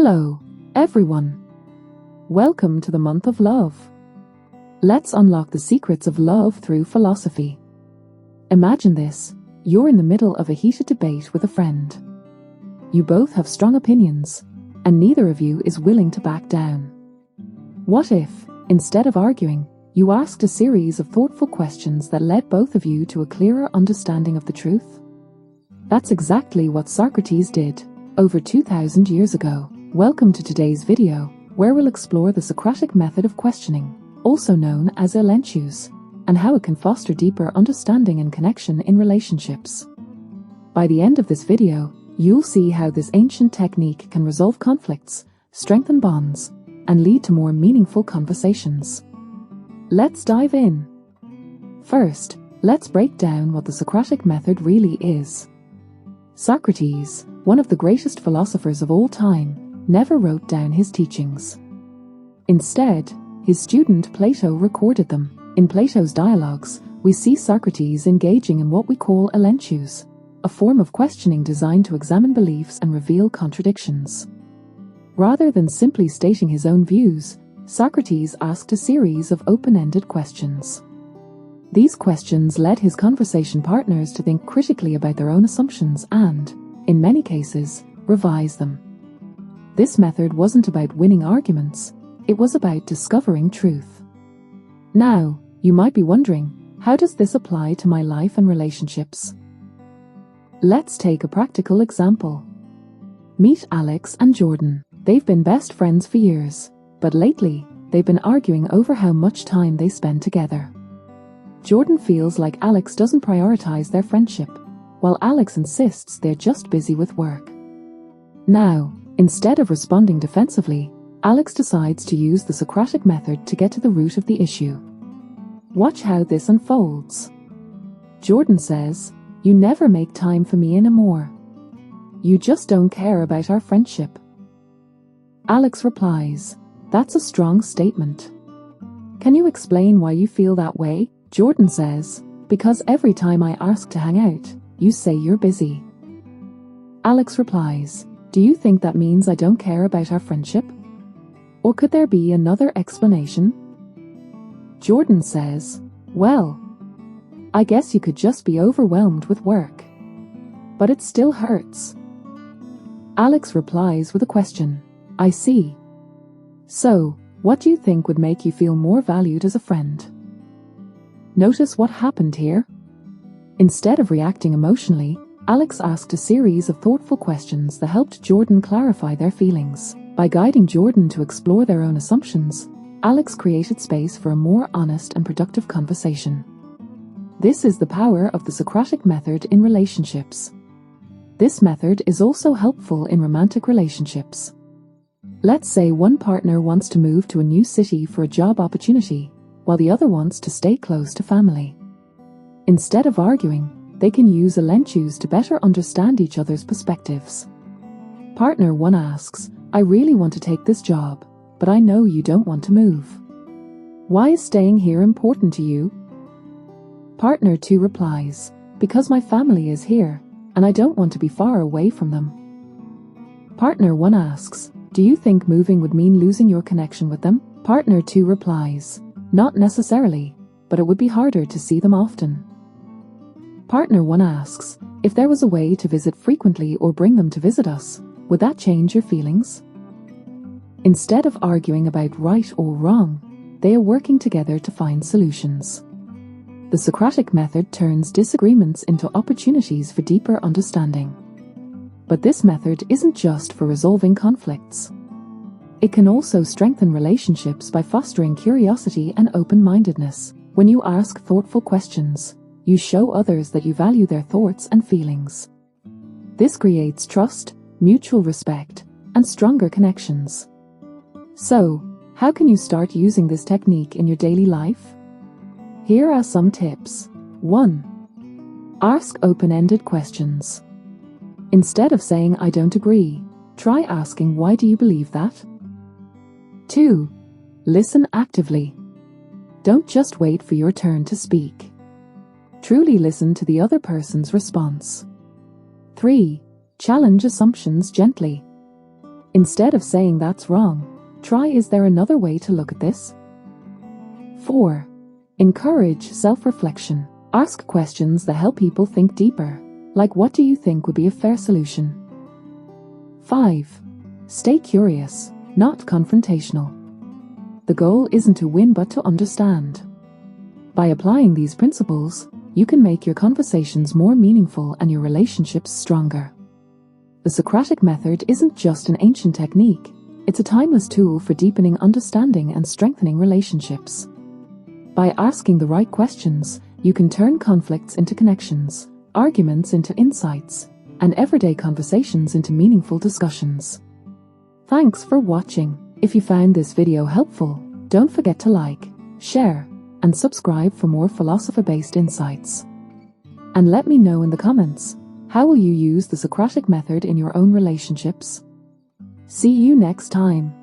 Hello, everyone. Welcome to the month of love. Let's unlock the secrets of love through philosophy. Imagine this: you're in the middle of a heated debate with a friend. You both have strong opinions, and neither of you is willing to back down. What if, instead of arguing, you asked a series of thoughtful questions that led both of you to a clearer understanding of the truth? That's exactly what Socrates did, over 2,000 years ago. Welcome to today's video, where we'll explore the Socratic method of questioning, also known as unsolicited, and how it can foster deeper understanding and connection in relationships. By the end of this video, you'll see how this ancient technique can resolve conflicts, strengthen bonds, and lead to more meaningful conversations. Let's dive in. First, let's break down what the Socratic method really is. Socrates, one of the greatest philosophers of all time, never wrote down his teachings. Instead, his student Plato recorded them. In Plato's dialogues, we see Socrates engaging in what we call unsolicited, a form of questioning designed to examine beliefs and reveal contradictions. Rather than simply stating his own views, Socrates asked a series of open-ended questions. These questions led his conversation partners to think critically about their own assumptions and, in many cases, revise them. This method wasn't about winning arguments, it was about discovering truth. Now, you might be wondering, how does this apply to my life and relationships? Let's take a practical example. Meet Alex and Jordan. They've been best friends for years, but lately, they've been arguing over how much time they spend together. Jordan feels like Alex doesn't prioritize their friendship, while Alex insists they're just busy with work. Now, instead of responding defensively, Alex decides to use the Socratic method to get to the root of the issue. Watch how this unfolds. Jordan says, "You never make time for me anymore. You just don't care about our friendship." Alex replies, "That's a strong statement. Can you explain why you feel that way?" Jordan says, "Because every time I ask to hang out, you say you're busy." Alex replies, "Do you think that means I don't care about our friendship? Or could there be another explanation?" Jordan says, "Well, I guess you could just be overwhelmed with work. But it still hurts." Alex replies with a question, "I see. So, what do you think would make you feel more valued as a friend?" Notice what happened here? Instead of reacting emotionally, Alex asked a series of thoughtful questions that helped Jordan clarify their feelings. By guiding Jordan to explore their own assumptions, Alex created space for a more honest and productive conversation. This is the power of the Socratic method in relationships. This method is also helpful in romantic relationships. Let's say one partner wants to move to a new city for a job opportunity, while the other wants to stay close to family. Instead of arguing, they can use unsolicited to better understand each other's perspectives. Partner 1 asks, "I really want to take this job, but I know you don't want to move. Why is staying here important to you?" Partner 2 replies, "Because my family is here, and I don't want to be far away from them." Partner 1 asks, "Do you think moving would mean losing your connection with them?" Partner 2 replies, "Not necessarily, but it would be harder to see them often." Partner 1 asks, "If there was a way to visit frequently or bring them to visit us, would that change your feelings?" Instead of arguing about right or wrong, they are working together to find solutions. The Socratic method turns disagreements into opportunities for deeper understanding. But this method isn't just for resolving conflicts. It can also strengthen relationships by fostering curiosity and open-mindedness. When you ask thoughtful questions, you show others that you value their thoughts and feelings. This creates trust, mutual respect, and stronger connections. So, how can you start using this technique in your daily life? Here are some tips. 1. Ask open-ended questions. Instead of saying "I don't agree," try asking "Why do you believe that?" 2. Listen actively. Don't just wait for your turn to speak. Truly listen to the other person's response. 3. Challenge assumptions gently. Instead of saying that's wrong, try is there another way to look at this? 4. Encourage self-reflection. Ask questions that help people think deeper, like what do you think would be a fair solution? 5. Stay curious, not confrontational. The goal isn't to win but to understand. By applying these principles, you can make your conversations more meaningful and your relationships stronger. The Socratic method isn't just an ancient technique, it's a timeless tool for deepening understanding and strengthening relationships. By asking the right questions, you can turn conflicts into connections, arguments into insights, and everyday conversations into meaningful discussions. Thanks for watching. If you found this video helpful, don't forget to like, share, and subscribe for more philosophy-based insights. And let me know in the comments, how will you use the Socratic method in your own relationships? See you next time.